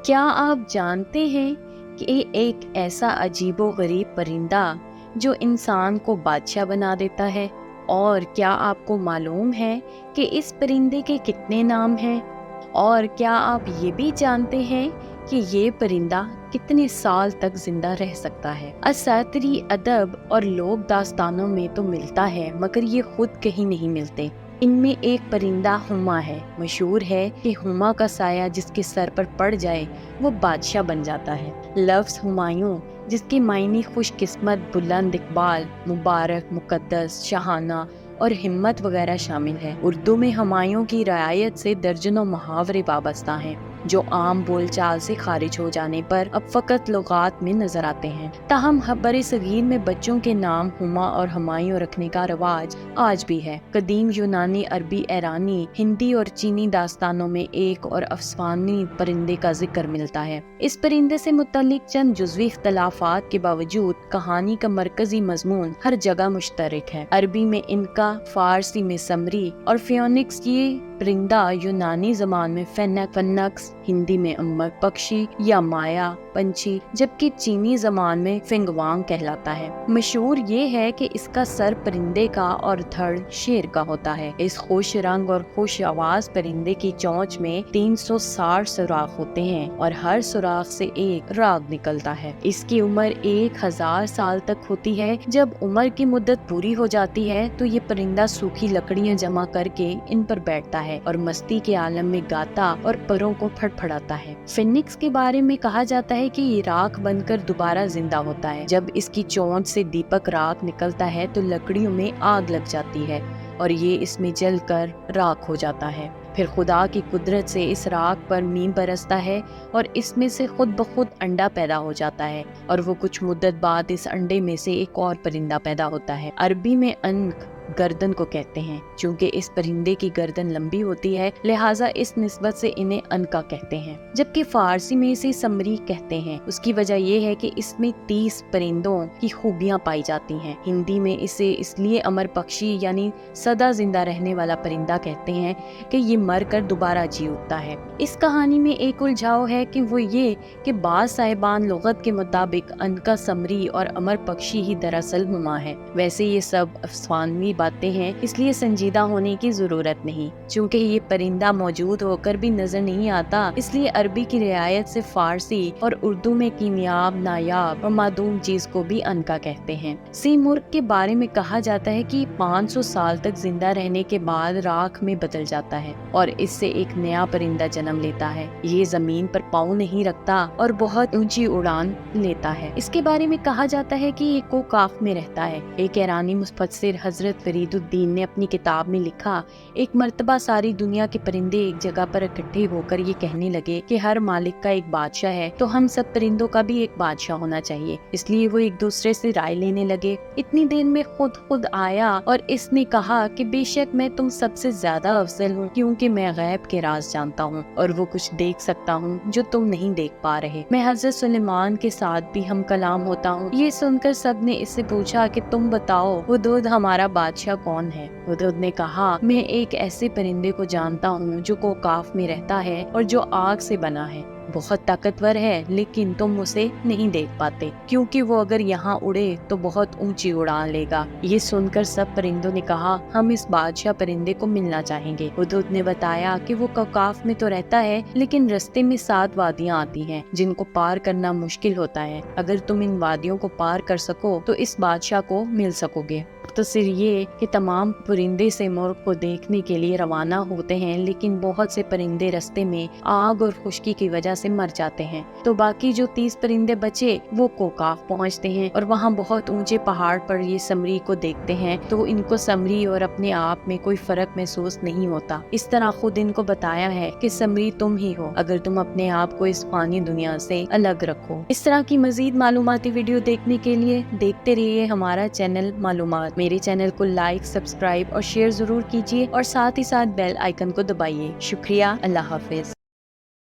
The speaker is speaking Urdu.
کیا آپ جانتے ہیں کہ ایک ایسا عجیب و غریب پرندہ جو انسان کو بادشاہ بنا دیتا ہے؟ اور کیا آپ کو معلوم ہے کہ اس پرندے کے کتنے نام ہیں؟ اور کیا آپ یہ بھی جانتے ہیں کہ یہ پرندہ کتنے سال تک زندہ رہ سکتا ہے؟ اساطیری ادب اور لوک داستانوں میں تو ملتا ہے، مگر یہ خود کہیں نہیں ملتے۔ ان میں ایک پرندہ ہما ہے۔ مشہور ہے کہ ہما کا سایہ جس کے سر پر پڑ جائے وہ بادشاہ بن جاتا ہے۔ لفظ ہمایوں، جس کے معنی خوش قسمت، بلند اقبال، مبارک، مقدس، شاہانہ اور ہمت وغیرہ شامل ہے۔ اردو میں ہمایوں کی رعایت سے درجنوں محاورے وابستہ ہیں جو عام بول چال سے خارج ہو جانے پر اب فقط لغات میں نظر آتے ہیں۔ تاہم برِ صغیر میں بچوں کے نام ہما اور ہمایوں رکھنے کا رواج آج بھی ہے۔ قدیم یونانی، عربی، ایرانی، ہندی اور چینی داستانوں میں ایک اور افسانوی پرندے کا ذکر ملتا ہے۔ اس پرندے سے متعلق چند جزوی اختلافات کے باوجود کہانی کا مرکزی مضمون ہر جگہ مشترک ہے۔ عربی میں انکا، فارسی میں سمری اور فیونکس، یہ پرندہ یونانی زبان میں فینکس، ہندی میں امر پکشی یا مایا پنچھی، جبکہ چینی زبان میں فنگوانگ کہلاتا ہے۔ مشہور یہ ہے کہ اس کا سر پرندے کا اور دھڑ شیر کا ہوتا ہے۔ اس خوش رنگ اور خوش آواز پرندے کی چونچ میں 360 سوراخ ہوتے ہیں اور ہر سوراخ سے ایک راگ نکلتا ہے۔ اس کی عمر 1000 سال تک ہوتی ہے۔ جب عمر کی مدت پوری ہو جاتی ہے تو یہ پرندہ سوکھی لکڑیاں جمع کر کے ان پر بیٹھتا ہے اور مستی کے عالم میں گاتا اور پروں کو پھڑپھڑاتا ہے۔ فینکس کے بارے میں کہا جاتا ہے کہ یہ راکھ بن کر دوبارہ زندہ ہوتا ہے۔ جب اس کی چونچ سے دیپک راکھ نکلتا ہے تو لکڑیوں میں آگ لگ جاتی ہے اور یہ اس میں جل کر راکھ ہو جاتا ہے۔ پھر خدا کی قدرت سے اس راکھ پر میم برستا ہے اور اس میں سے خود بخود انڈا پیدا ہو جاتا ہے اور وہ کچھ مدت بعد اس انڈے میں سے ایک اور پرندہ پیدا ہوتا ہے۔ عربی میں انک گردن کو کہتے ہیں۔ چونکہ اس پرندے کی گردن لمبی ہوتی ہے لہٰذا اس نسبت سے انہیں انکا کہتے ہیں، جبکہ فارسی میں اسے سمری کہتے ہیں۔ اس کی وجہ یہ ہے کہ اس میں 30 پرندوں کی خوبیاں پائی جاتی ہیں۔ ہندی میں اسے اس لیے امر پکشی یعنی سدا زندہ رہنے والا پرندہ کہتے ہیں کہ یہ مر کر دوبارہ جی اٹھتا ہے۔ اس کہانی میں ایک الجھاؤ ہے کہ وہ یہ کہ بعض صاحبان لغت کے مطابق انکا سمری اور امر پکشی ہی دراصل ہما ہے۔ ویسے یہ سب افسانوی باتیں ہیں، اس لیے سنجیدہ ہونے کی ضرورت نہیں۔ چونکہ یہ پرندہ موجود ہو کر بھی نظر نہیں آتا، اس لیے عربی کی رعایت سے فارسی اور اردو میں کیمیاب، نایاب اور معدوم چیز کو بھی انکا کہتے ہیں۔ سی مرغ کے بارے میں کہا جاتا ہے کہ 500 سال تک زندہ رہنے کے بعد راکھ میں بدل جاتا ہے اور اس سے ایک نیا پرندہ جنم لیتا ہے۔ یہ زمین پر پاؤں نہیں رکھتا اور بہت اونچی اڑان لیتا ہے۔ اس کے بارے میں کہا جاتا ہے کہ یہ کوکاف میں رہتا ہے۔ ایک ایرانی مفسر حضرت فرید الدین نے اپنی کتاب میں لکھا، ایک مرتبہ ساری دنیا کے پرندے ایک جگہ پر اکٹھے ہو کر یہ کہنے لگے کہ ہر مالک کا ایک بادشاہ ہے تو ہم سب پرندوں کا بھی ایک بادشاہ ہونا چاہیے۔ اس لیے وہ ایک دوسرے سے رائے لینے لگے۔ اتنی دیر میں خود آیا اور اس نے کہا کہ بے شک میں تم سب سے زیادہ افضل ہوں، کیونکہ میں غیب کے راز جانتا ہوں اور وہ کچھ دیکھ سکتا ہوں جو تم نہیں دیکھ پا رہے۔ میں حضرت سلیمان کے ساتھ بھی ہم کلام ہوتا ہوں۔ یہ سن کر سب نے اس سے پوچھا کہ تم بتاؤ ہدہد ہمارا بادشاہ کون ہے؟ ہدہد نے کہا، میں ایک ایسے پرندے کو جانتا ہوں جو کوکاف میں رہتا ہے اور جو آگ سے بنا ہے، بہت طاقتور ہے، لیکن تم اسے نہیں دیکھ پاتے کیونکہ وہ اگر یہاں اڑے تو بہت اونچی اڑان لے گا۔ یہ سن کر سب پرندوں نے کہا، ہم اس بادشاہ پرندے کو ملنا چاہیں گے۔ ہدہد نے بتایا کہ وہ کوکاف میں تو رہتا ہے لیکن رستے میں 7 وادیاں آتی ہیں جن کو پار کرنا مشکل ہوتا ہے۔ اگر تم ان وادیوں کو پار کر سکو تو اس بادشاہ کو مل سکو گے۔ مختصر یہ کہ تمام پرندے سے مرغ کو دیکھنے کے لیے روانہ ہوتے ہیں، لیکن بہت سے پرندے رستے میں آگ اور خشکی کی وجہ سے مر جاتے ہیں۔ تو باقی جو 30 پرندے بچے وہ کوکاف پہنچتے ہیں اور وہاں بہت اونچے پہاڑ پر یہ سمری کو دیکھتے ہیں تو ان کو سمری اور اپنے آپ میں کوئی فرق محسوس نہیں ہوتا۔ اس طرح خود ان کو بتایا ہے کہ سمری تم ہی ہو اگر تم اپنے آپ کو اس فانی دنیا سے الگ رکھو۔ اس طرح کی مزید معلوماتی ویڈیو دیکھنے کے لیے دیکھتے رہیے ہمارا چینل معلومات۔ میرے چینل کو لائک، سبسکرائب اور شیئر ضرور کیجیے اور ساتھ ہی ساتھ بیل آئیکن کو دبائیے۔ شکریہ، اللہ حافظ۔